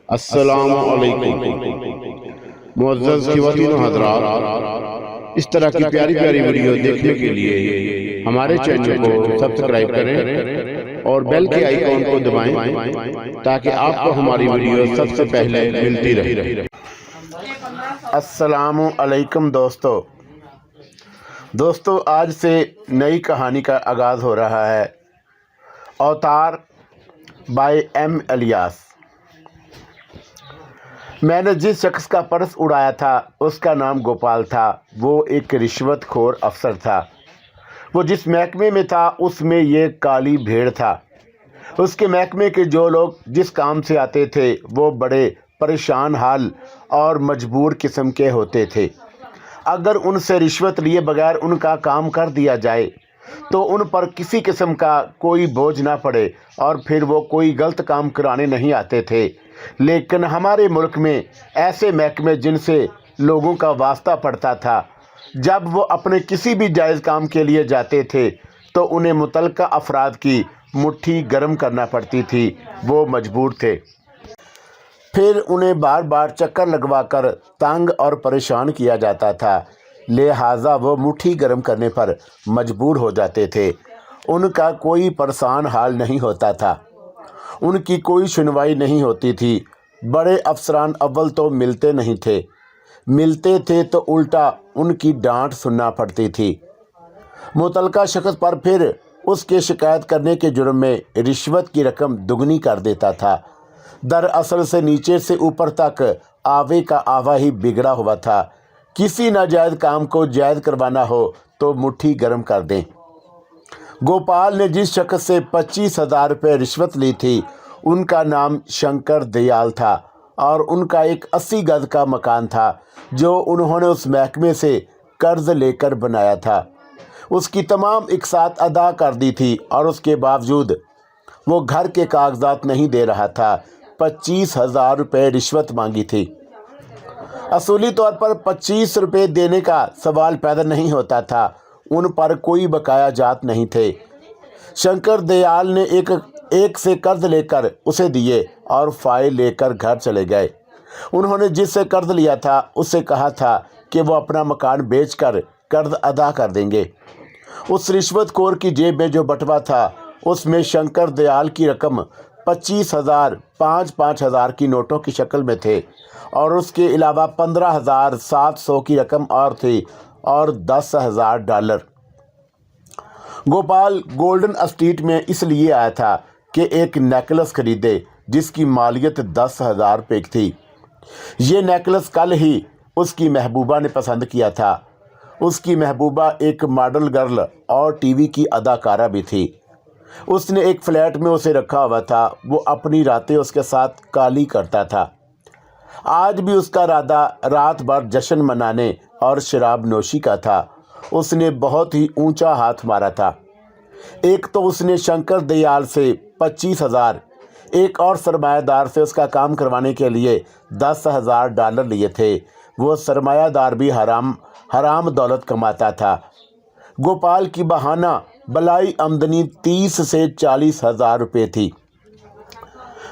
السلام علیکم معزز خواتین و حضرات، اس طرح کی پیاری پیاری ویڈیو دیکھنے کے لیے ہمارے چینل کو سبسکرائب کریں اور بیل کے آئیکن کو دبائیں تاکہ آپ کو ہماری ویڈیو سب سے پہلے ملتی رہے۔ السلام علیکم دوستو، آج سے نئی کہانی کا آغاز ہو رہا ہے۔ اوتار بائی ایم الیاس۔ میں نے جس شخص کا پرس اڑایا تھا اس کا نام گوپال تھا۔ وہ ایک رشوت خور افسر تھا۔ وہ جس محکمے میں تھا اس میں یہ کالی بھیڑ تھا۔ اس کے محکمے کے جو لوگ جس کام سے آتے تھے وہ بڑے پریشان حال اور مجبور قسم کے ہوتے تھے۔ اگر ان سے رشوت لیے بغیر ان کا کام کر دیا جائے تو ان پر کسی قسم کا کوئی بوجھ نہ پڑے اور پھر وہ کوئی غلط کام کرانے نہیں آتے تھے۔ لیکن ہمارے ملک میں ایسے محکمے جن سے لوگوں کا واسطہ پڑتا تھا، جب وہ اپنے کسی بھی جائز کام کے لیے جاتے تھے تو انہیں متعلقہ افراد کی مٹھی گرم کرنا پڑتی تھی۔ وہ مجبور تھے۔ پھر انہیں بار بار چکر لگوا کر تنگ اور پریشان کیا جاتا تھا، لہٰذا وہ مٹھی گرم کرنے پر مجبور ہو جاتے تھے۔ ان کا کوئی پرسان حال نہیں ہوتا تھا، ان کی کوئی سنوائی نہیں ہوتی تھی۔ بڑے افسران اول تو ملتے نہیں تھے، ملتے تھے تو الٹا ان کی ڈانٹ سننا پڑتی تھی۔ متعلقہ شخص پر پھر اس کے شکایت کرنے کے جرم میں رشوت کی رقم دگنی کر دیتا تھا۔ دراصل سے نیچے سے اوپر تک آوے کا آوا ہی بگڑا ہوا تھا۔ کسی ناجائز کام کو جائز کروانا ہو تو مٹھی گرم کر دیں۔ گوپال نے جس شخص سے 25,000 روپے رشوت لی تھی ان کا نام شنکر دیال تھا اور ان کا ایک 80 گز کا مکان تھا جو انہوں نے اس محکمے سے قرض لے کر بنایا تھا۔ اس کی تمام اقساط ادا کر دی تھی اور اس کے باوجود وہ گھر کے کاغذات نہیں دے رہا تھا۔ 25,000 روپے رشوت مانگی تھی۔ اصولی طور پر 25 روپے دینے کا سوال پیدا نہیں ہوتا تھا، ان پر کوئی بقایا جات نہیں تھے۔ شنکر دیال نے ایک سے قرض لے کر اسے دیے اور فائل لے کر گھر چلے گئے۔ انہوں نے جس سے قرض لیا تھا اس سے کہا تھا کہ وہ اپنا مکان بیچ کر قرض ادا کر دیں گے۔ اس رشوت خور کی جیب میں جو بٹوا تھا اس میں شنکر دیال کی رقم 25,000 5,000 کی نوٹوں کی شکل میں تھے اور اس کے علاوہ 15,700 کی رقم اور تھی اور $10,000۔ گوپال گولڈن اسٹریٹ میں اس لیے آیا تھا کہ ایک نیکلس خریدے جس کی مالیت 10,000 روپے تھی۔ یہ نیکلس کل ہی اس کی محبوبہ نے پسند کیا تھا۔ اس کی محبوبہ ایک ماڈل گرل اور ٹی وی کی اداکارہ بھی تھی۔ اس نے ایک فلیٹ میں اسے رکھا ہوا تھا۔ وہ اپنی راتیں اس کے ساتھ کالی کرتا تھا۔ آج بھی اس کا ارادہ رات بھر جشن منانے اور شراب نوشی کا تھا۔ اس نے بہت ہی اونچا ہاتھ مارا تھا۔ ایک تو اس نے شنکر دیال سے 25,000، ایک اور سرمایہ دار سے اس کا کام کروانے کے لیے $10,000 لیے تھے۔ وہ سرمایہ دار بھی حرام دولت کماتا تھا۔ گوپال کی بہانہ بلائی آمدنی 30 سے 40,000 روپے تھی۔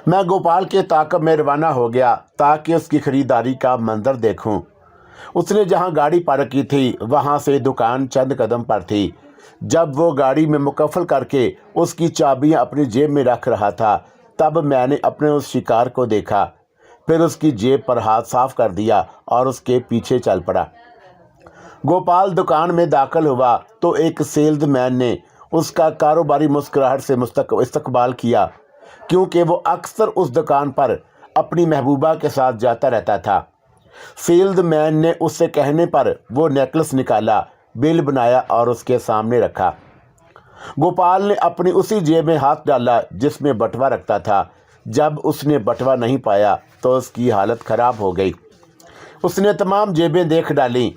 میں گوپال کے تعاقب میں روانہ ہو گیا تاکہ اس کی خریداری کا منظر دیکھوں۔ اس نے جہاں گاڑی پارک کی تھی وہاں سے دکان چند قدم پر تھی۔ جب وہ گاڑی میں مقفل کر کے اس کی چابیاں اپنی جیب میں رکھ رہا تھا تب میں نے اپنے اس شکار کو دیکھا۔ پھر اس کی جیب پر ہاتھ صاف کر دیا اور اس کے پیچھے چل پڑا۔ گوپال دکان میں داخل ہوا تو ایک سیلز مین نے اس کا کاروباری مسکراہٹ سے استقبال کیا، کیونکہ وہ اکثر اس دکان پر اپنی محبوبہ کے ساتھ جاتا رہتا تھا۔ سیلز مین نے اس سے کہنے پر وہ نیکلس نکالا، بل بنایا اور اس کے سامنے رکھا۔ گوپال نے اپنی اسی جیب میں ہاتھ ڈالا جس میں بٹوا رکھتا تھا۔ جب اس نے بٹوا نہیں پایا تو اس کی حالت خراب ہو گئی۔ اس نے تمام جیبیں دیکھ ڈالیں۔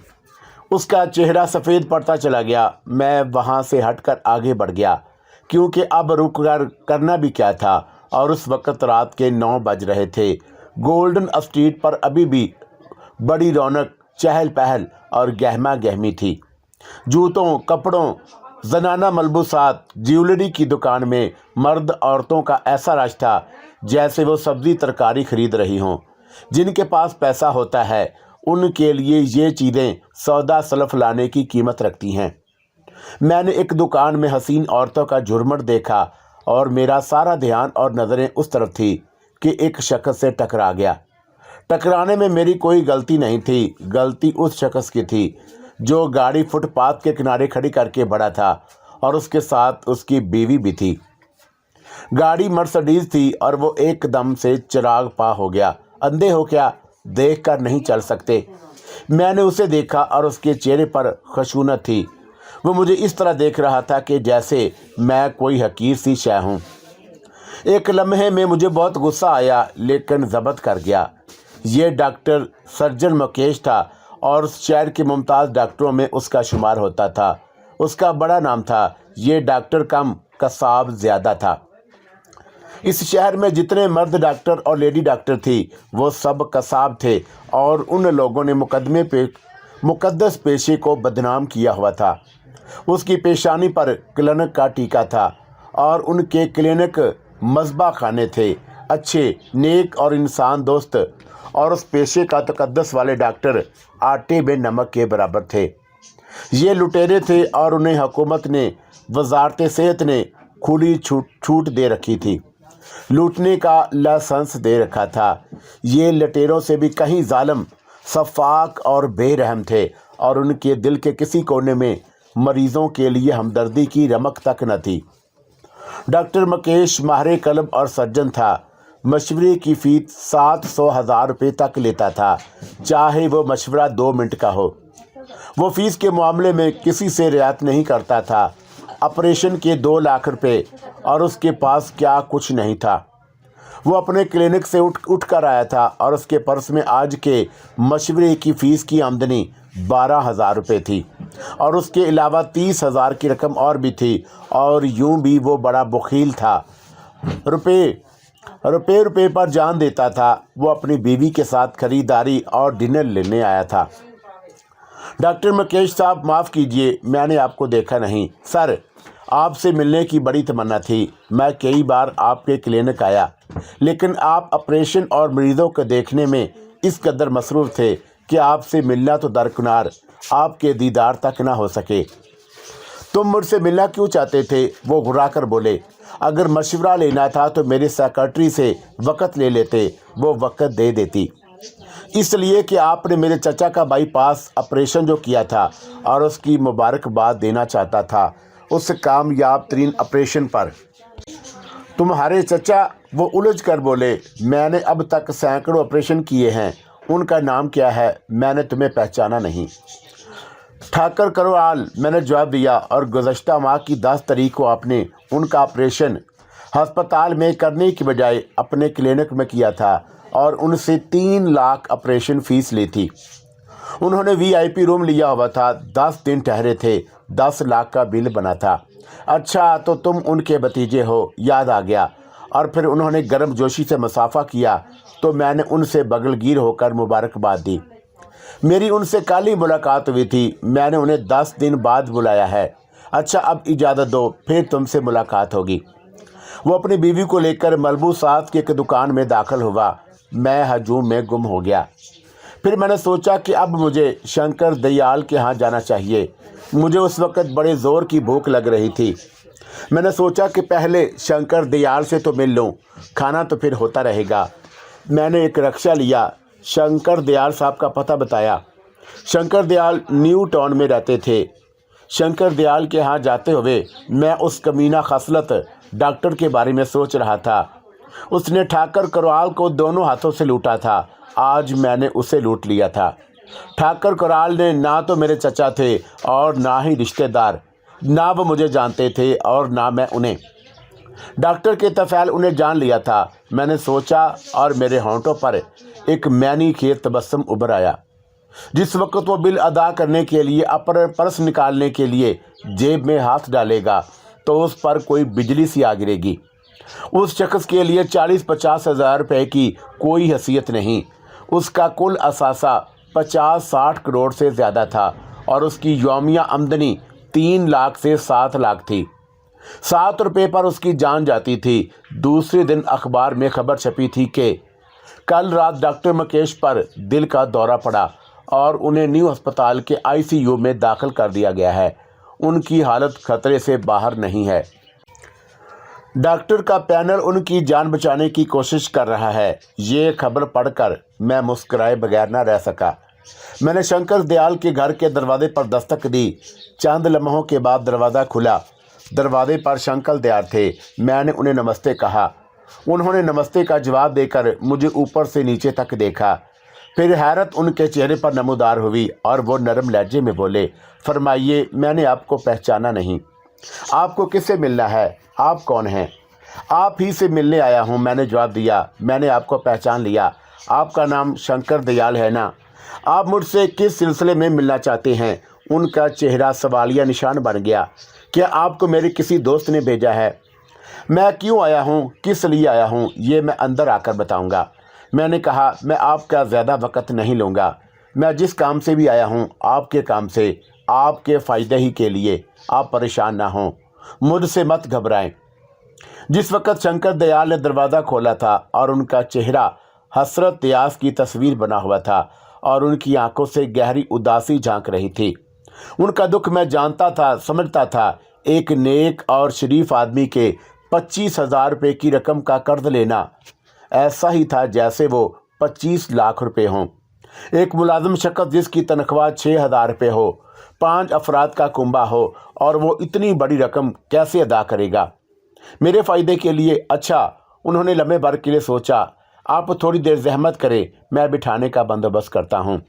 اس کا چہرہ سفید پڑتا چلا گیا۔ میں وہاں سے ہٹ کر آگے بڑھ گیا کیونکہ اب رک کر کرنا بھی کیا تھا اور اس وقت رات کے 9 بج رہے تھے۔ گولڈن اسٹریٹ پر ابھی بھی بڑی رونق، چہل پہل اور گہما گہمی تھی۔ جوتوں، کپڑوں، زنانہ ملبوسات، جیولری کی دکان میں مرد عورتوں کا ایسا رش تھا जैसे वो सब्जी तरकारी खरीद रही हों। जिनके पास पैसा होता है उनके लिए ये चीज़ें सौदा सलफ लाने की कीमत रखती हैं। मैंने एक दुकान में हसीन औरतों का झुरमुट देखा और मेरा सारा ध्यान और नज़रें उस तरफ थी कि एक शख्स से टकरा गया। टकराने में मेरी कोई गलती नहीं थी, गलती उस शख्स की थी जो गाड़ी फुटपाथ के किनारे खड़ी करके बढ़ा था और उसके साथ उसकी बीवी भी थी। गाड़ी मर्सिडीज थी और वो एकदम से चिराग पा हो गया। अंधे हो क्या, देख कर नहीं चल सकते? मैंने उसे देखा और उसके चेहरे पर खशूनत थी। वो मुझे इस तरह देख रहा था कि जैसे मैं कोई हकीर सी शय हूँ। एक लम्हे में मुझे बहुत गुस्सा आया लेकिन ज़ब्त कर गया। ये डॉक्टर सर्जन मुकेश था और उस शहर के मुमताज़ डॉक्टरों में उसका शुमार होता था। उसका बड़ा नाम था। ये डॉक्टर कम कसाब ज़्यादा था। इस शहर में जितने मर्द डॉक्टर और लेडी डॉक्टर थी वो सब कसाब थे और उन लोगों ने मुकद्दस पेशे को बदनाम किया हुआ था। उसकी पेशानी पर क्लिनिक का टीका था और उनके क्लिनिक मज़बा खाने थे। अच्छे, नेक और इंसान दोस्त और उस पेशे का तकद्दस वाले डॉक्टर आटे में नमक के बराबर थे। ये लुटेरे थे और उन्हें हुकूमत ने, वजारत सेहत ने खुली छूट दे रखी थी, लूटने का लाइसेंस दे रखा था। ये लुटेरों से भी कहीं जालिम, शफाक और बेरहम थे और उनके दिल के किसी कोने में मरीजों के लिए हमदर्दी की रमक तक न थी। डॉक्टर मुकेश माहिर कल्ब और सर्जन था। मशवरे की फ़ीस 700,000 रुपये तक लेता था, चाहे वो मशवरा 2 मिनट का हो। वो फ़ीस के मामले में किसी से रियायत नहीं करता था। ऑपरेशन के 2 लाख रुपए और उसके पास क्या कुछ नहीं था। वो अपने क्लिनिक से उठ कर आया था और उसके पर्स में आज के मशवरे की फ़ीस की आमदनी 12,000 रुपये थी और उसके अलावा 30,000 की रकम और भी थी। और यूं भी वो बड़ा बखील था, रुपये पर जान देता था। वो अपनी बीवी के साथ खरीदारी और डिनर लेने आया था। डॉक्टर मुकेश साहब, माफ़ कीजिए, मैंने आपको देखा नहीं। सर, आपसे मिलने की बड़ी तमन्ना थी। मैं कई बार आपके क्लिनिक आया लेकिन आप ऑपरेशन और मरीज़ों को देखने में इस कदर मसरूफ़ थे कि आपसे मिलना तो दरकिनार, आपके दीदार तक ना हो सके। तुम मुझसे मिलना क्यों चाहते थे? वो घुरा कर बोले। अगर मशवरा लेना था तो मेरे सेक्रेटरी से वक़्त ले लेते, वो वक़्त दे देती। इसलिए कि आपने मेरे चचा का बाईपास ऑपरेशन जो किया था और उसकी मुबारकबाद देना चाहता था उस कामयाब तरीन ऑपरेशन पर। तुम्हारे चचा? वो उलझ कर बोले। मैंने अब तक सैकड़ों ऑपरेशन किए हैं। उनका नाम क्या है? मैंने तुम्हें पहचाना नहीं। ठाकर करवाल, मैंने जवाब दिया। और गुज़श्ता माह की 10 तारीख को आपने उनका ऑपरेशन हस्पताल में करने की बजाय अपने क्लिनिक में किया था और उनसे 3 लाख ऑपरेशन फ़ीस ली थी। उन्होंने VIP रूम लिया हुआ था, 10 दिन ठहरे थे, 10 लाख का बिल बना था। अच्छा, तो तुम उनके भतीजे हो, याद आ गया। और फिर उन्होंने गर्म जोशी से मुसाफा किया तो मैंने उनसे बगलगीर होकर मुबारकबाद दी। मेरी उनसे कल ही मुलाकात हुई थी। मैंने उन्हें 10 दिन बाद बुलाया है। अच्छा, अब इजाज़त दो, फिर तुमसे मुलाकात होगी। वो अपनी बीवी को लेकर मलबूसात की एक दुकान में दाखिल हुआ। मैं हजूम में गुम हो गया। फिर मैंने सोचा कि अब मुझे शंकर दयाल के यहाँ जाना चाहिए। मुझे उस वक़्त बड़े ज़ोर की भूख लग रही थी। मैंने सोचा कि पहले शंकर दयाल से तो मिल लूँ, खाना तो फिर होता रहेगा। मैंने एक रिक्शा लिया, शंकर दयाल साहब का पता बताया। शंकर दयाल न्यू टाउन में रहते थे। शंकर दयाल के यहाँ जाते हुए मैं उस कमीना खसलत डॉक्टर के बारे में सोच रहा था। उसने ठाकर करवाल को दोनों हाथों से लूटा था। आज मैंने उसे लूट लिया था। ठाकर करवाल ने ना तो मेरे चचा थे और ना ही रिश्तेदार, ना वो मुझे जानते थे और ना मैं उन्हें। डॉक्टर के तफ़ैल उन्हें जान लिया था। मैंने सोचा और मेरे होंठों पर एक मैनी खेत तबस्सुम उभर आया। जिस वक्त वो बिल अदा करने के लिए अपना पर्स निकालने के लिए जेब में हाथ डालेगा तो उस पर कोई बिजली सी आ गिरेगी। उस शख्स के लिए 40-50 हज़ार रुपये की कोई हैसियत नहीं। उसका कुल असासा 50-60 करोड़ से ज़्यादा था और उसकी यौमिया आमदनी 3 लाख से 7 लाख थी। 7 रुपए पर उसकी जान जाती थी। दूसरे दिन अखबार में खबर छपी थी कि कल रात डॉक्टर मुकेश पर दिल का दौरा पड़ा और उन्हें न्यू अस्पताल के आईसीयू में दाखिल कर दिया गया है। उनकी हालत खतरे से बाहर नहीं है। डॉक्टर का पैनल उनकी जान बचाने की कोशिश कर रहा है। ये खबर पढ़कर मैं मुस्कुराए बगैर न रह सका। मैंने शंकर दयाल के घर के दरवाजे पर दस्तक दी। चंद लम्हों के बाद दरवाज़ा खुला। दरवाजे पर शंकर दयाल थे। मैंने उन्हें नमस्ते कहा। उन्होंने नमस्ते का जवाब देकर मुझे ऊपर से नीचे तक देखा। फिर हैरत उनके चेहरे पर नमूदार हुई और वो नरम लहजे में बोले, फरमाइए, मैंने आपको पहचाना नहीं। आपको किससे मिलना है? आप कौन हैं? आप ही से मिलने आया हूँ, मैंने जवाब दिया। मैंने आपको पहचान लिया। आपका नाम शंकर दयाल है ना? आप मुझसे किस सिलसिले में मिलना चाहते हैं? उनका चेहरा सवालिया निशान बन गया। क्या आपको मेरे किसी दोस्त ने भेजा है? मैं क्यों आया हूँ, किस लिए आया हूँ, ये मैं अंदर आकर बताऊँगा। मैंने कहा, मैं आपका ज़्यादा वक्त नहीं लूँगा। मैं जिस काम से भी आया हूँ, आपके काम से, आपके फ़ायदे ही के लिए। आप परेशान ना हों, मुझसे मत घबराएं। जिस वक्त शंकर दयाल ने दरवाज़ा खोला था और उनका चेहरा हसरत यास की तस्वीर बना हुआ था और उनकी आंखों से गहरी उदासी झांक रही थी। उनका दुख मैं जानता था, समझता था। एक नेक और शरीफ आदमी के 25,000 रुपये की रकम का कर्ज लेना ऐसा ही था जैसे वो 25 लाख रुपए हों। एक मुलाजिम शख्स जिसकी तनख्वाह 6,000 रुपये हो, 5 अफराद का कुंबा हो और वो इतनी बड़ी रकम कैसे अदा करेगा? मेरे फ़ायदे के लिए। अच्छा, उन्होंने लम्हे भर के लिए सोचा। आप थोड़ी देर जहमत करें, मैं बिठाने का बंदोबस्त करता हूँ।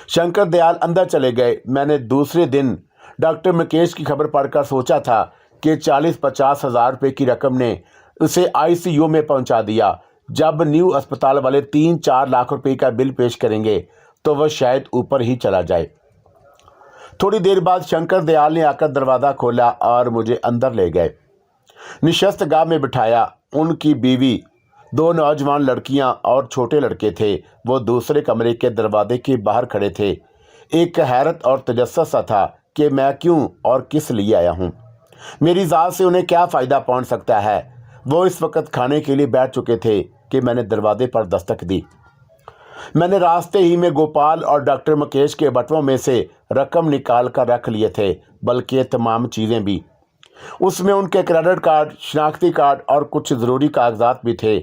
शंकर दयाल अंदर चले गए। मैंने दूसरे दिन डॉक्टर मुकेश की खबर पढ़कर सोचा था कि 40-50 हज़ार रुपये की रकम ने उसे आईसीयू में पहुँचा दिया। जब न्यू अस्पताल वाले 3-4 लाख रुपए का बिल पेश करेंगे तो वह शायद ऊपर ही चला जाए। थोड़ी देर बाद शंकर दयाल ने आकर दरवाज़ा खोला और मुझे अंदर ले गए। निशस्त गाह में बिठाया। उनकी बीवी, 2 नौजवान लड़कियां और छोटे लड़के थे। वो दूसरे कमरे के दरवाजे के बाहर खड़े थे। एक हैरत और तजस्सुस सा था कि मैं क्यों और किस लिए आया हूँ। मेरी ज़ात से उन्हें क्या फ़ायदा पहुँच सकता है। वो इस वक्त खाने के लिए बैठ चुके थे कि मैंने दरवाजे पर दस्तक दी। मैंने रास्ते ही में गोपाल और डॉक्टर मुकेश के बटुओं में से रकम निकाल कर रख लिए थे, बल्कि तमाम चीज़ें भी। उसमें उनके क्रेडिट कार्ड, शनाख्ती कार्ड और कुछ ज़रूरी कागजात भी थे।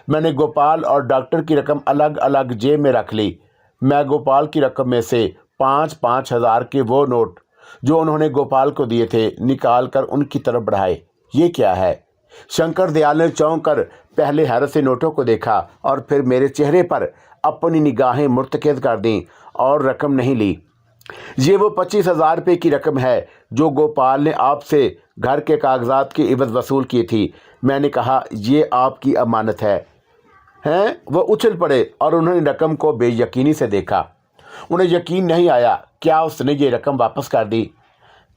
मैंने गोपाल और डॉक्टर की रकम अलग अलग जेब में रख ली। मैं गोपाल की रकम में से 5-5 हज़ार के वो नोट जो उन्होंने गोपाल को दिए थे निकाल कर उनकी तरफ बढ़ाए। ये क्या है? शंकर दयाल ने चौंक कर पहले हैरत से नोटों को देखा और फिर मेरे चेहरे पर अपनी निगाहें मुर्तकिज़ कर दीं और रकम नहीं ली। ये वो 25,000 रुपये की रकम है जो गोपाल ने आपसे घर के कागजात की इवज़ वसूल की थी। मैंने कहा, ये आपकी अमानत है। वो उछल पड़े और उन्होंने रकम को बेयकीनी से देखा। उन्हें यकीन नहीं आया। क्या उसने ये रकम वापस कर दी?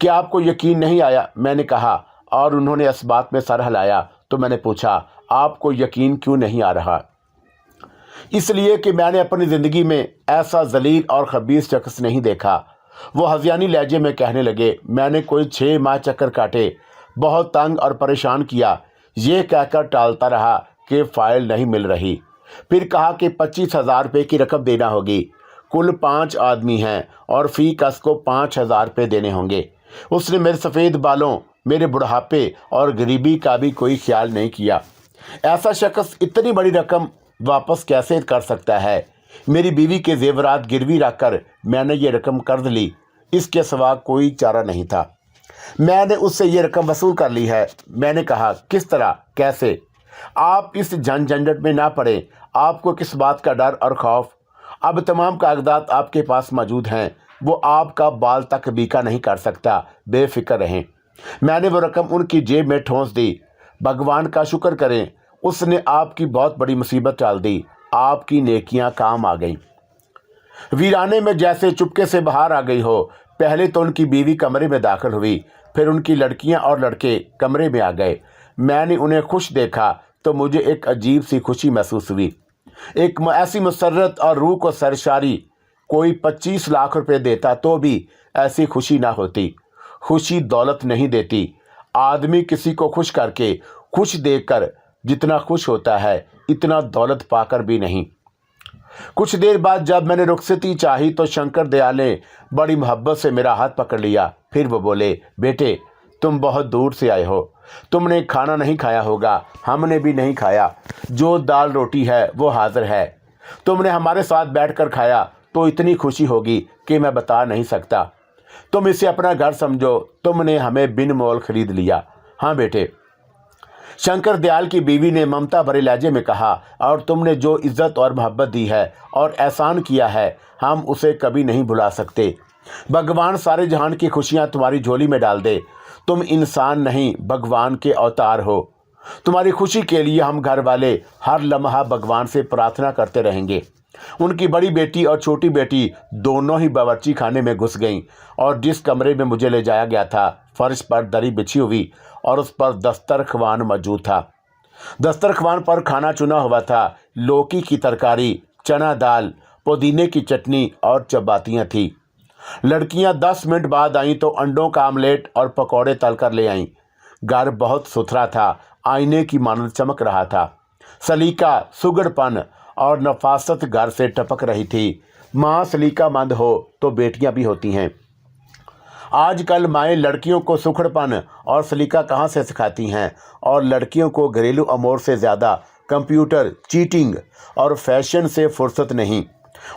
क्या आपको यकीन नहीं आया? मैंने कहा और उन्होंने इस बात में सर हिलाया। तो मैंने पूछा, आपको यकीन क्यों नहीं आ रहा? इसलिए कि मैंने अपनी ज़िंदगी में ऐसा जलील और खबीस शख्स नहीं देखा। वो हज़ियानी लहजे में कहने लगे। मैंने कोई 6 माह चक्कर काटे, बहुत तंग और परेशान किया। ये कहकर टालता रहा कि फ़ाइल नहीं मिल रही। फिर कहा कि 25,000 रुपये की रकम देना होगी। कुल 5 आदमी हैं और फ़ी कस को 5,000 रुपये देने होंगे। उसने मेरे सफ़ेद बालों, मेरे बुढ़ापे और गरीबी का भी कोई ख्याल नहीं किया। ऐसा शख्स इतनी बड़ी रकम वापस कैसे कर सकता है? मेरी बीवी के जेवरात गिरवी रखकर मैंने ये रकम कर्ज ली। इसके सिवा कोई चारा नहीं था। मैंने उससे ये रकम वसूल कर ली है। मैंने कहा, किस तरह, कैसे? आप इस झंझट में ना पड़े। आपको किस बात का डर और खौफ? अब तमाम कागजात आपके पास मौजूद हैं। वो आपका बाल तक बीका नहीं कर सकता। बेफिक्र रहें। मैंने वो रकम उनकी जेब में ठोंस दी। भगवान का शुक्र करें, उसने आपकी बहुत बड़ी मुसीबत टाल दी। आपकी नेकियां काम आ गई। वीराने में जैसे चुपके से बाहर आ गई हो। पहले तो उनकी बीवी कमरे में दाखिल हुई, फिर उनकी लड़कियां और लड़के कमरे में आ गए। मैंने उन्हें खुश देखा तो मुझे एक अजीब सी खुशी महसूस हुई। एक ऐसी मसरत और रूह को सरशारी। कोई 25 लाख रुपए देता तो भी ऐसी खुशी ना होती। खुशी दौलत नहीं देती, आदमी किसी को खुश करके, खुश देखकर जितना खुश होता है, इतना दौलत पाकर भी नहीं। कुछ देर बाद जब मैंने रुखसती चाही तो शंकर दयाल ने बड़ी मोहब्बत से मेरा हाथ पकड़ लिया। फिर वो बोले, बेटे तुम बहुत दूर से आए हो, तुमने खाना नहीं खाया होगा, हमने भी नहीं खाया। जो दाल रोटी है वो हाजिर है, तुमने हमारे साथ बैठकर खाया तो इतनी खुशी होगी कि मैं बता नहीं सकता। तुम इसे अपना घर समझो, तुमने हमें बिन मोल खरीद लिया। हाँ बेटे, शंकर दयाल की बीवी ने ममता भरे लहजे में कहा, और तुमने जो इज्जत और मोहब्बत दी है और एहसान किया है, हम उसे कभी नहीं भुला सकते। भगवान सारे जहान की खुशियाँ तुम्हारी झोली में डाल दे। तुम इंसान नहीं, भगवान के अवतार हो। तुम्हारी खुशी के लिए हम घर वाले हर लम्हा भगवान से प्रार्थना करते रहेंगे। उनकी बड़ी बेटी और छोटी बेटी दोनों ही बावर्ची खाने में घुस गईं और जिस कमरे में मुझे ले जाया गया था, फर्श पर दरी बिछी हुई और उस पर दस्तरख्वान मौजूद था। दस्तरख्वान पर खाना चुना हुआ था। लौकी की तरकारी, चना दाल, पुदीने की चटनी और चपातियाँ थीं। लड़कियां 10 मिनट बाद आईं तो अंडों का आमलेट और पकौड़े तलकर ले आईं। घर बहुत सुथरा था, आईने की मानद चमक रहा था। सलीका, सुगड़पन और नफासत घर से टपक रही थी। माँ सलीकामंद हो तो बेटियां भी होती हैं। आजकल माएँ लड़कियों को सुखड़पन और सलीका कहाँ से सिखाती हैं, और लड़कियों को घरेलू अमूर से ज़्यादा कंप्यूटर, चीटिंग और फैशन से फुर्सत नहीं।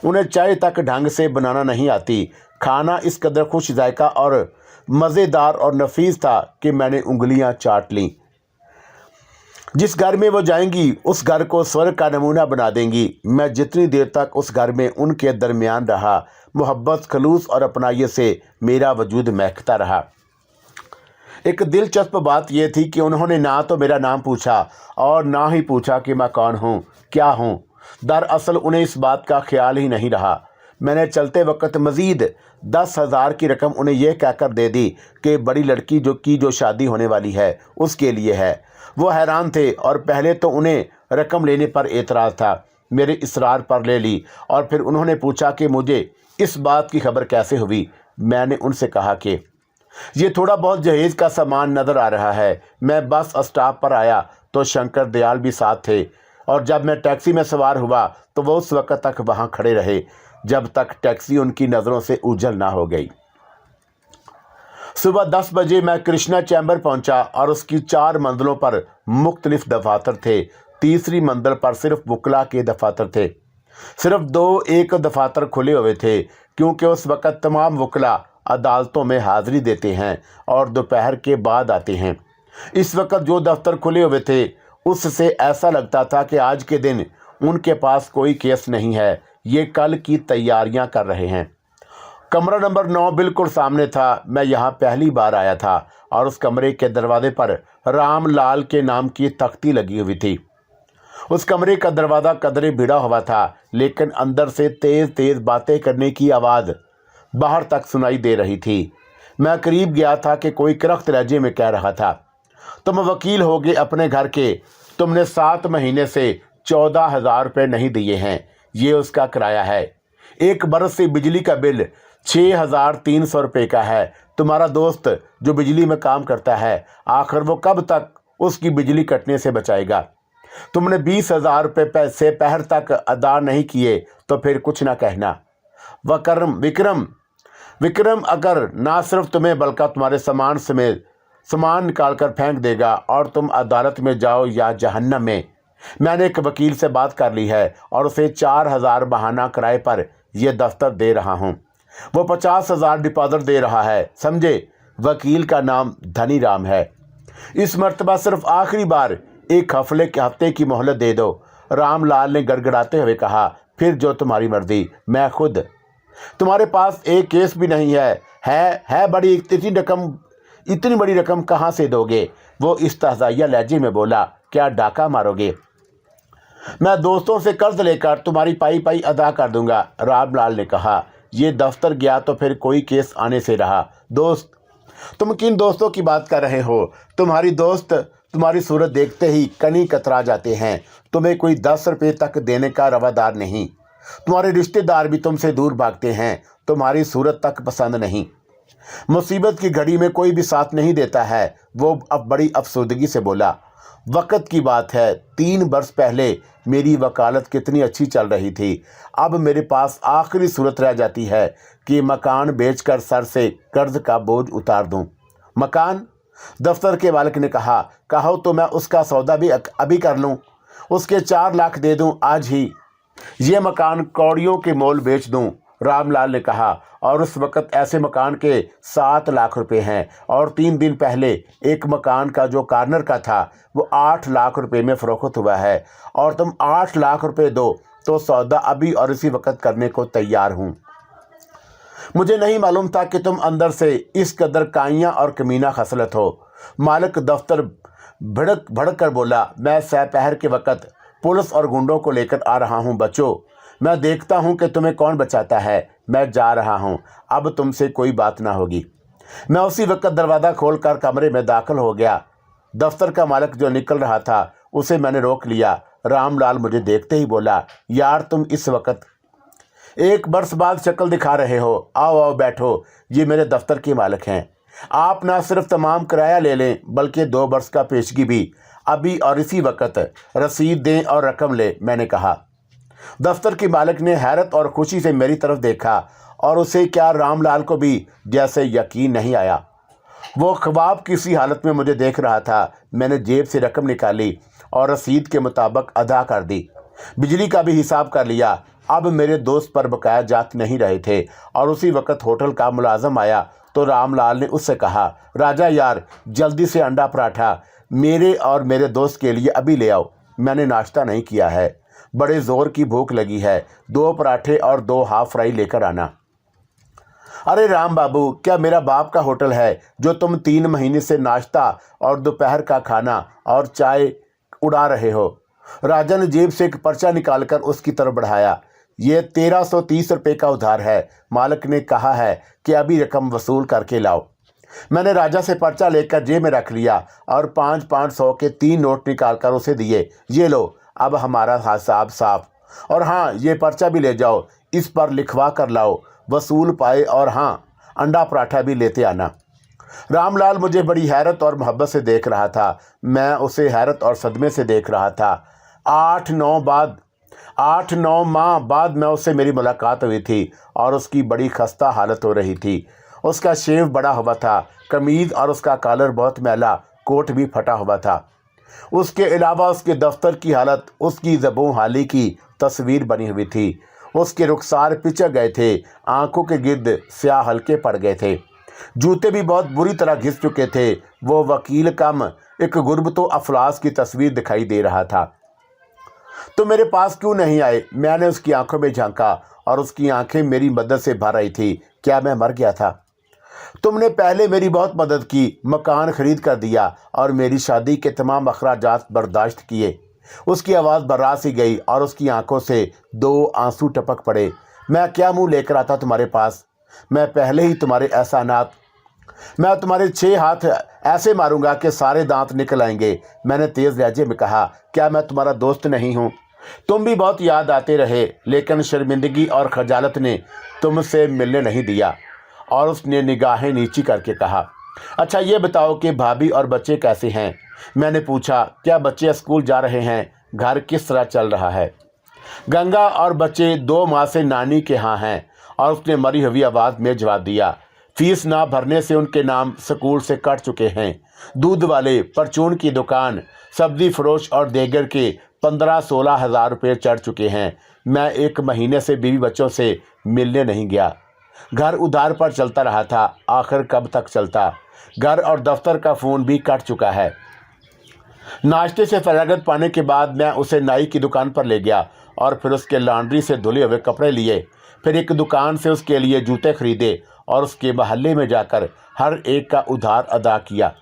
उन्हें चाय तक ढंग से बनाना नहीं आती। खाना इस कदर खुश जायका और मज़ेदार और नफीस था कि मैंने उंगलियां चाट लीं। जिस घर में वो जाएंगी उस घर को स्वर्ग का नमूना बना देंगी। मैं जितनी देर तक उस घर में उनके दरमियान रहा, मोहब्बत, खलूस और अपनाइयत से मेरा वजूद महकता रहा। एक दिलचस्प बात यह थी कि उन्होंने ना तो मेरा नाम पूछा और ना ही पूछा कि मैं कौन हूँ, क्या हूँ। दरअसल उन्हें इस बात का ख्याल ही नहीं रहा। मैंने चलते वक्त मज़ीद 10,000 की रकम उन्हें यह कहकर दे दी कि बड़ी लड़की जो शादी होने वाली है उसके लिए है। वो हैरान थे और पहले तो उन्हें रकम लेने पर एतराज़ था, मेरे इसरार पर ले ली और फिर उन्होंने पूछा कि मुझे इस बात की खबर कैसे हुई। मैंने उनसे कहा कि ये थोड़ा बहुत जहेज़ का सामान नज़र आ रहा है। मैं बस स्टॉप पर आया तो शंकर दयाल भी साथ थे और जब मैं टैक्सी में सवार हुआ तो वो उस वक्त तक वहाँ खड़े रहे जब तक टैक्सी उनकी नज़रों से ओझल ना हो गई। सुबह 10 बजे मैं कृष्णा चैम्बर पहुंचा और उसकी 4 मंजिलों पर मुख्तलिफ दफातर थे। तीसरी मंजिल पर सिर्फ वकला के दफातर थे। सिर्फ 2-1 दफातर खुले हुए थे क्योंकि उस वक़्त तमाम वकला अदालतों में हाज़िरी देते हैं और दोपहर के बाद आते हैं। इस वक्त जो दफ्तर खुले हुए थे उससे ऐसा लगता था कि आज के दिन उनके पास कोई केस नहीं है, ये कल की तैयारियां कर रहे हैं। कमरा नंबर 9 बिल्कुल सामने था। मैं यहाँ पहली बार आया था और उस कमरे के दरवाजे पर राम लाल के नाम की तख्ती लगी हुई थी। उस कमरे का दरवाज़ा कदरे भिड़ा हुआ था, लेकिन अंदर से तेज़ तेज़ बातें करने की आवाज़ बाहर तक सुनाई दे रही थी। मैं करीब गया था कि कोई करख्त लहजे में कह रहा था, तुम वकील होगे अपने घर के, तुमने 7 महीने से 14,000 रुपये नहीं दिए हैं, ये उसका किराया है। 1 बरस से बिजली का बिल 6,300 रुपये का है। तुम्हारा दोस्त जो बिजली में काम करता है, आखिर वो कब तक उसकी बिजली कटने से बचाएगा। तुमने 20,000 रुपये पैसे पहर तक अदा नहीं किए तो फिर कुछ ना कहना। विक्रम अगर ना सिर्फ तुम्हें बल्कि तुम्हारे सामान समेत सामान निकाल कर फेंक देगा और तुम अदालत में जाओ या जहन्नम में। मैंने एक वकील से बात कर ली है और उसे 4,000 बहाना किराए पर यह दफ्तर दे रहा हूँ। वो 50,000 डिपॉजिट दे रहा है, समझे। वकील का नाम धनी राम है। इस मर्तबा सिर्फ आखिरी बार एक हफ्ते की मोहलत दे दो। रामलाल ने गड़गड़ाते हुए कहा, फिर जो तुम्हारी मर्जी, मैं खुद। तुम्हारे पास एक केस भी नहीं है बड़ी इतनी बड़ी रकम कहाँ से दोगे। वो इस्तेज़ाइया लहजे में बोला, क्या डाका मारोगे। मैं दोस्तों से कर्ज लेकर तुम्हारी पाई अदा कर दूंगा। रामलाल ने कहा, ये दफ्तर गया तो फिर कोई केस आने से रहा। दोस्त, तुम किन दोस्तों की बात कर रहे हो। तुम्हारी दोस्त तुम्हारी सूरत देखते ही कनी कतरा जाते हैं। तुम्हें कोई 10 रुपये तक देने का रवादार नहीं। तुम्हारे रिश्तेदार भी तुमसे दूर भागते हैं, तुम्हारी सूरत तक पसंद नहीं। मुसीबत की घड़ी में कोई भी साथ नहीं देता है। वो अब बड़ी अफसोदगी से बोला, वक़्त की बात है, 3 वर्ष पहले मेरी वकालत कितनी अच्छी चल रही थी। अब मेरे पास आखिरी सूरत रह जाती है कि मकान बेचकर सर से कर्ज का बोझ उतार दूं। मकान? दफ्तर के मालिक ने कहा, कहो तो मैं उसका सौदा भी अभी कर लूं, उसके 4 लाख दे दूं आज ही, ये मकान कौड़ियों के मोल बेच दूं। रामलाल ने कहा, और उस वक़्त ऐसे मकान के 7 लाख रुपए हैं, और 3 दिन पहले एक मकान का जो कॉर्नर का था वो 8 लाख रुपए में फ़रोख्त हुआ है, और तुम 8 लाख रुपए दो तो सौदा अभी और इसी वक्त करने को तैयार हूँ। मुझे नहीं मालूम था कि तुम अंदर से इस कदर काइयाँ और कमीना खसलत हो। मालिक दफ्तर भड़क कर बोला, मैं सपहर के वक़्त पुलिस और गुंडों को लेकर आ रहा हूँ। बच्चों, मैं देखता हूँ कि तुम्हें कौन बचाता है। मैं जा रहा हूँ, अब तुमसे कोई बात ना होगी। मैं उसी वक्त दरवाज़ा खोलकर कमरे में दाखिल हो गया। दफ्तर का मालिक जो निकल रहा था उसे मैंने रोक लिया। रामलाल मुझे देखते ही बोला, यार तुम इस वक्त 1 वर्ष बाद शक्ल दिखा रहे हो। आओ आओ बैठो, ये मेरे दफ्तर के मालिक हैं। आप ना सिर्फ तमाम किराया ले लें बल्कि 2 वर्ष का पेशगी भी अभी और इसी वक्त रसीद दें और रकम लें। मैंने कहा। दफ्तर के मालिक ने हैरत और खुशी से मेरी तरफ देखा, और उसे क्या रामलाल को भी जैसे यकीन नहीं आया। वो ख्वाब किसी हालत में मुझे देख रहा था। मैंने जेब से रकम निकाली और रसीद के मुताबिक अदा कर दी। बिजली का भी हिसाब कर लिया। अब मेरे दोस्त पर बकाया जात नहीं रहे थे, और उसी वक्त होटल का मुलाजम आया तो रामलाल ने उससे कहा, राजा यार जल्दी से अंडा पराठा मेरे और मेरे दोस्त के लिए अभी ले आओ। मैंने नाश्ता नहीं किया है, बड़े ज़ोर की भूख लगी है। 2 पराठे और 2 हाफ फ्राई लेकर आना। अरे राम बाबू, क्या मेरा बाप का होटल है जो तुम 3 महीने से नाश्ता और दोपहर का खाना और चाय उड़ा रहे हो? राजा ने जेब से एक पर्चा निकालकर उसकी तरफ बढ़ाया। ये 1330 रुपये का उधार है। मालिक ने कहा है कि अभी रकम वसूल करके लाओ। मैंने राजा से पर्चा लेकर जेब में रख लिया और 500 के 3 नोट निकालकर उसे दिए। ये लो, अब हमारा हिसाब साफ। और हाँ, ये पर्चा भी ले जाओ, इस पर लिखवा कर लाओ, वसूल पाए। और हाँ, अंडा पराठा भी लेते आना। रामलाल मुझे बड़ी हैरत और मोहब्बत से देख रहा था। मैं उसे हैरत और सदमे से देख रहा था। 8-9 माह बाद मैं उससे मेरी मुलाकात हुई थी, और उसकी बड़ी खस्ता हालत हो रही थी। उसका शेव बड़ा हुआ था, कमीज़ और उसका कॉलर बहुत मैला, कोट भी फटा हुआ था। उसके अलावा उसके दफ्तर की हालत उसकी ज़बों हाली की तस्वीर बनी हुई थी। उसके रुखसार पिचक गए थे, आंखों के गिर्द स्याह हल्के पड़ गए थे, जूते भी बहुत बुरी तरह घिस चुके थे। वो वकील कम एक गुर्बतो अफलास की तस्वीर दिखाई दे रहा था। तो मेरे पास क्यों नहीं आए? मैंने उसकी आंखों में झांका, और उसकी आंखें मेरी मदद से भर रही थी। क्या मैं मर गया था? तुमने पहले मेरी बहुत मदद की, मकान खरीद कर दिया और मेरी शादी के तमाम अखराजात बर्दाश्त किए। उसकी आवाज़ बर्रा सी गई और उसकी आंखों से 2 आंसू टपक पड़े। मैं क्या मुंह लेकर आता तुम्हारे पास? मैं पहले ही तुम्हारे एहसानात, मैं तुम्हारे 6 हाथ ऐसे मारूंगा कि सारे दांत निकल आएंगे। मैंने तेज़ लहजे में कहा, क्या मैं तुम्हारा दोस्त नहीं हूँ? तुम भी बहुत याद आते रहे, लेकिन शर्मिंदगी और खजालत ने तुमसे मिलने नहीं दिया। और उसने निगाहें नीची करके कहा, अच्छा ये बताओ कि भाभी और बच्चे कैसे हैं? मैंने पूछा, क्या बच्चे स्कूल जा रहे हैं? घर किस तरह चल रहा है? गंगा और बच्चे 2 माह से नानी के यहाँ हैं। और उसने मरी हुई आवाज़ में जवाब दिया, फीस ना भरने से उनके नाम स्कूल से कट चुके हैं। दूध वाले, परचून की दुकान, सब्जी फरोश और देगर के 15-16 हज़ार रुपये चढ़ चुके हैं। मैं 1 महीने से बीवी बच्चों से मिलने नहीं गया। घर उधार पर चलता रहा था। आखिर कब तक चलता? घर और दफ्तर का फ़ोन भी कट चुका है। नाश्ते से फरागत पाने के बाद मैं उसे नाई की दुकान पर ले गया, और फिर उसके लॉन्ड्री से धुले हुए कपड़े लिए। फिर एक दुकान से उसके लिए जूते खरीदे, और उसके महल्ले में जाकर हर एक का उधार अदा किया।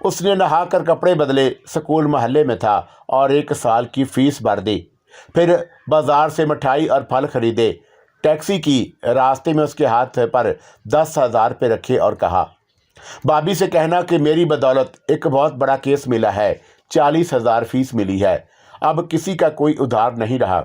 उसने नहाकर कपड़े बदले, स्कूल महल्ले में था, और 1 साल की फ़ीस भर दी। फिर बाज़ार से मिठाई और फल खरीदे, टैक्सी की। रास्ते में उसके हाथ पर 10,000 रुपये रखे और कहा, भाभी से कहना कि मेरी बदौलत एक बहुत बड़ा केस मिला है, 40,000 फीस मिली है। अब किसी का कोई उधार नहीं रहा।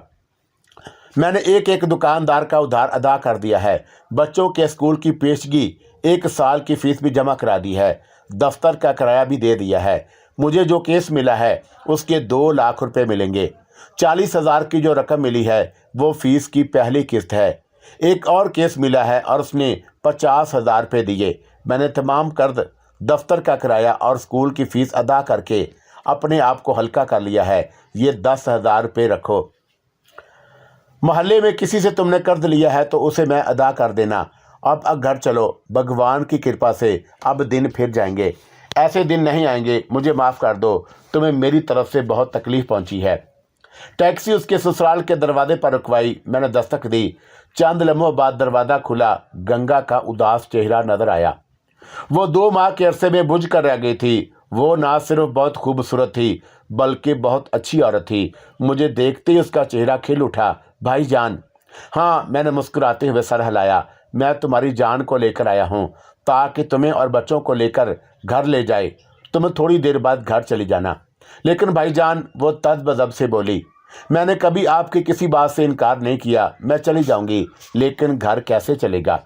मैंने एक एक दुकानदार का उधार अदा कर दिया है। बच्चों के स्कूल की पेशगी, 1 साल की फीस भी जमा करा दी है। दफ्तर का किराया भी दे दिया है। मुझे जो केस मिला है उसके 2 लाख रुपए मिलेंगे। 40,000 की जो रकम मिली है वो फीस की पहली किस्त है। एक और केस मिला है और उसने 50,000 रुपये दिए। मैंने तमाम कर्ज, दफ्तर का किराया और स्कूल की फीस अदा करके अपने आप को हल्का कर लिया है। ये 10,000 रुपये रखो। मोहल्ले में किसी से तुमने कर्ज लिया है तो उसे मैं अदा कर देना। अब घर चलो, भगवान की कृपा से अब दिन फिर जाएंगे। ऐसे दिन नहीं आएंगे, मुझे माफ़ कर दो, तुम्हें मेरी तरफ से बहुत तकलीफ पहुंची है। टैक्सी उसके ससुराल के दरवाजे पर रुकवाई। मैंने दस्तक दी। चंद लम्हों बाद दरवाज़ा खुला। गंगा का उदास चेहरा नजर आया। वो 2 माह के अरसे में बुझ कर रह गई थी। वो ना सिर्फ बहुत खूबसूरत थी बल्कि बहुत अच्छी औरत थी। मुझे देखते ही उसका चेहरा खिल उठा। भाईजान। हाँ, मैंने मुस्कुराते हुए सर हिलाया। मैं तुम्हारी जान को लेकर आया हूँ ताकि तुम्हें और बच्चों को लेकर घर ले जाए। तुम थोड़ी देर बाद घर चली जाना। लेकिन भाईजान, वो तज़बज़ब से बोली, मैंने कभी आपकी किसी बात से इनकार नहीं किया। मैं चली जाऊंगी, लेकिन घर कैसे चलेगा?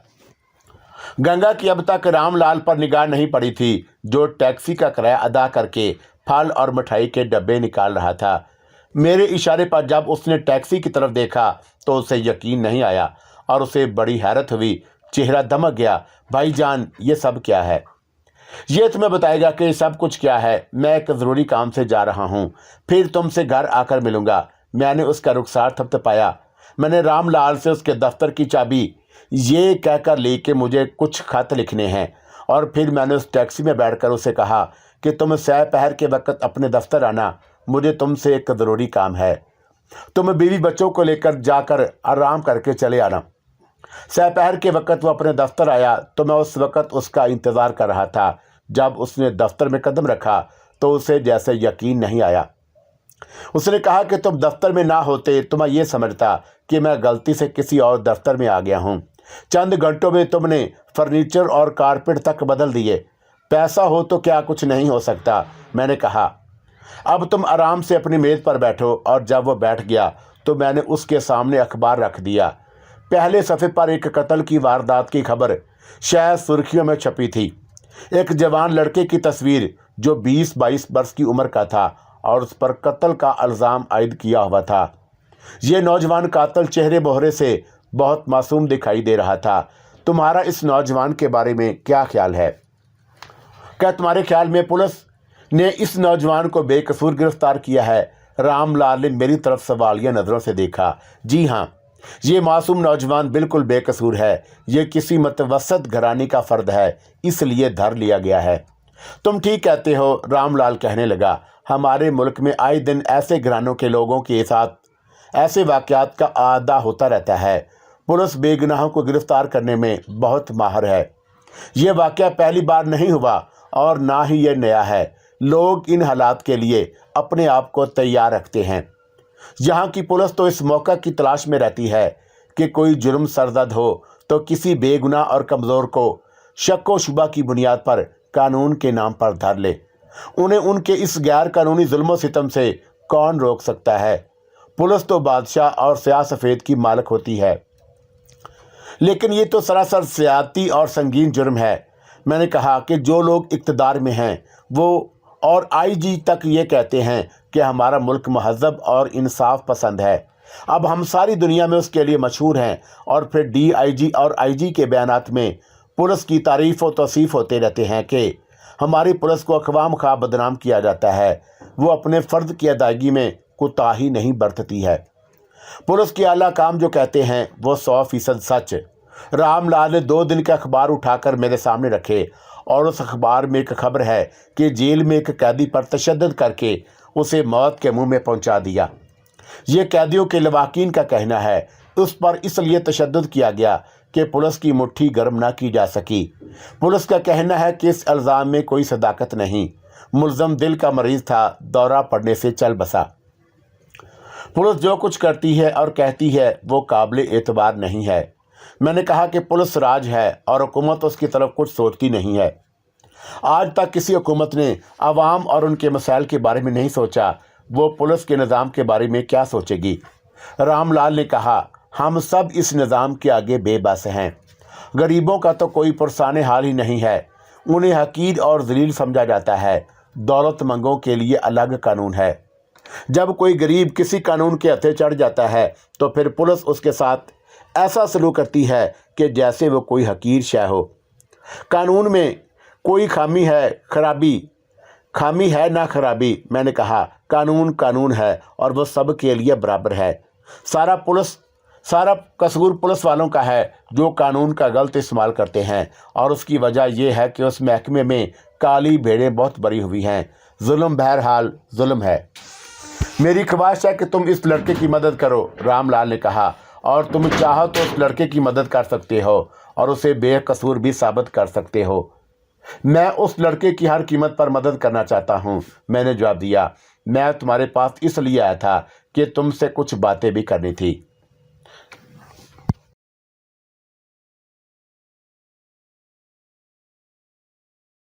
गंगा की अब तक रामलाल पर निगाह नहीं पड़ी थी, जो टैक्सी का किराया अदा करके फल और मिठाई के डब्बे निकाल रहा था। मेरे इशारे पर जब उसने टैक्सी की तरफ देखा तो उसे यकीन नहीं आया और उसे बड़ी हैरत हुई। चेहरा दमक गया। भाईजान, ये सब क्या है? ये तुम्हें बताएगा कि सब कुछ क्या है। मैं एक ज़रूरी काम से जा रहा हूँ, फिर तुमसे घर आकर मिलूंगा। मैंने उसका रुखसार थपथपाया। मैंने रामलाल से उसके दफ्तर की चाबी ये कहकर ली कि मुझे कुछ खत लिखने हैं, और फिर मैंने उस टैक्सी में बैठकर उसे कहा कि तुम दोपहर के वक्त अपने दफ्तर आना। मुझे तुमसे एक ज़रूरी काम है। तुम बीवी बच्चों को लेकर जाकर आराम करके चले आना। दोपहर के वक्त वो अपने दफ्तर आया तो मैं उस वक्त उसका इंतज़ार कर रहा था। जब उसने दफ्तर में कदम रखा तो उसे जैसे यकीन नहीं आया। उसने कहा कि तुम दफ्तर में ना होते तो मैं ये समझता कि मैं गलती से किसी और दफ्तर में आ गया हूँ। चंद घंटों में तुमने फर्नीचर और कारपेट तक बदल दिए। पैसा हो तो क्या कुछ नहीं हो सकता? मैंने कहा। अब तुम आराम से अपनी मेज़ पर बैठो। और जब वो बैठ गया तो मैंने उसके सामने अखबार रख दिया। पहले सफ़े पर एक कत्ल की वारदात की खबर शायद सुर्खियों में छपी थी। एक जवान लड़के की तस्वीर जो 20-22 वर्ष की उम्र का था और उस पर कत्ल का इल्ज़ाम आयद किया हुआ था। ये नौजवान कातिल चेहरे बहरे से बहुत मासूम दिखाई दे रहा था। तुम्हारा इस नौजवान के बारे में क्या ख्याल है? क्या तुम्हारे ख्याल में पुलिस ने इस नौजवान को बेकसूर गिरफ्तार किया है? रामलाल ने मेरी तरफ सवालिया नज़रों से देखा। जी हाँ, ये मासूम नौजवान बिल्कुल बेकसूर है। ये किसी मतवसत घराने का फर्द है, इसलिए धर लिया गया है। तुम ठीक कहते हो, रामलाल कहने लगा। हमारे मुल्क में आए दिन ऐसे घरानों के लोगों के साथ ऐसे वाक़यात का आदा होता रहता है। पुलिस बेगुनाहों को गिरफ्तार करने में बहुत माहिर है। ये वाक़या पहली बार नहीं हुआ और ना ही ये नया है। लोग इन हालात के लिए अपने आप को तैयार रखते हैं। यहाँ की पुलिस तो इस मौका की तलाश में रहती है कि कोई जुर्म सरजद हो तो किसी बेगुनाह और कमज़ोर को शक व शुबा की बुनियाद पर कानून के नाम पर धर ले। उन्हें उनके इस गैर कानूनी जुल्म सितम से कौन रोक सकता है? पुलिस तो बादशाह और स्याह सफ़ेद की मालिक होती है। लेकिन ये तो सरासर सियाती और संगीन जुर्म है। मैंने कहा कि जो लोग इक़्तिदार में हैं वो और आईजी तक ये कहते हैं कि हमारा मुल्क महज़ब और इंसाफ पसंद है। अब हम सारी दुनिया में उसके लिए मशहूर हैं, और फिर डीआईजी और आईजी के बयानात में पुलिस की तारीफ़ व तौसीफ़ होते रहते हैं कि हमारी पुलिस को अक़वाम ख़्वाह बदनाम किया जाता है। वो अपने फ़र्ज़ की अदायगी में कोताही नहीं बरतती है। पुलिस के आला काम जो कहते हैं वो 100% सच। रामलाल ने 2 दिन का अखबार उठाकर मेरे सामने रखे, और उस अखबार में एक खबर है कि जेल में एक कैदी पर तशद्दुद करके उसे मौत के मुंह में पहुंचा दिया। ये कैदियों के लवाकिन का कहना है। उस पर इसलिए तशद्दुद किया गया कि पुलिस की मुट्ठी गर्म ना की जा सकी। पुलिस का कहना है कि इस इल्ज़ाम में कोई सदाकत नहीं। मुल्ज़म दिल का मरीज़ था, दौरा पड़ने से चल बसा। पुलिस जो कुछ करती है और कहती है वो काबिल एतबार नहीं है। मैंने कहा कि पुलिस राज है और हुकूमत उसकी तरफ कुछ सोचती नहीं है। आज तक किसी हुकूमत ने आवाम और उनके मसाइल के बारे में नहीं सोचा। वो पुलिस के निज़ाम के बारे में क्या सोचेगी? रामलाल ने कहा, हम सब इस निज़ाम के आगे बेबस हैं। गरीबों का तो कोई पुरसान हाल ही नहीं है, उन्हें हकीर और ज़लील समझा जाता है। दौलतमंदों के लिए अलग कानून है। जब कोई गरीब किसी कानून के हत्थे चढ़ जाता है तो फिर पुलिस उसके साथ ऐसा सलूक करती है कि जैसे वो कोई हकीर शय हो। कानून में कोई खामी है ना खराबी। मैंने कहा कानून कानून है और वो सब के लिए बराबर है। सारा कसूर पुलिस वालों का है जो कानून का गलत इस्तेमाल करते हैं, और उसकी वजह यह है कि उस महकमे में काली भेड़ें बहुत बरी हुई हैं। जुल्म बहरहाल जुल्म है। मेरी ख्वाहिश है कि तुम इस लड़के की मदद करो, रामलाल ने कहा, और तुम चाहो तो उस लड़के की मदद कर सकते हो और उसे बेकसूर भी साबित कर सकते हो। मैं उस लड़के की हर कीमत पर मदद करना चाहता हूँ, मैंने जवाब दिया। मैं तुम्हारे पास इसलिए आया था कि तुमसे कुछ बातें भी करनी थी।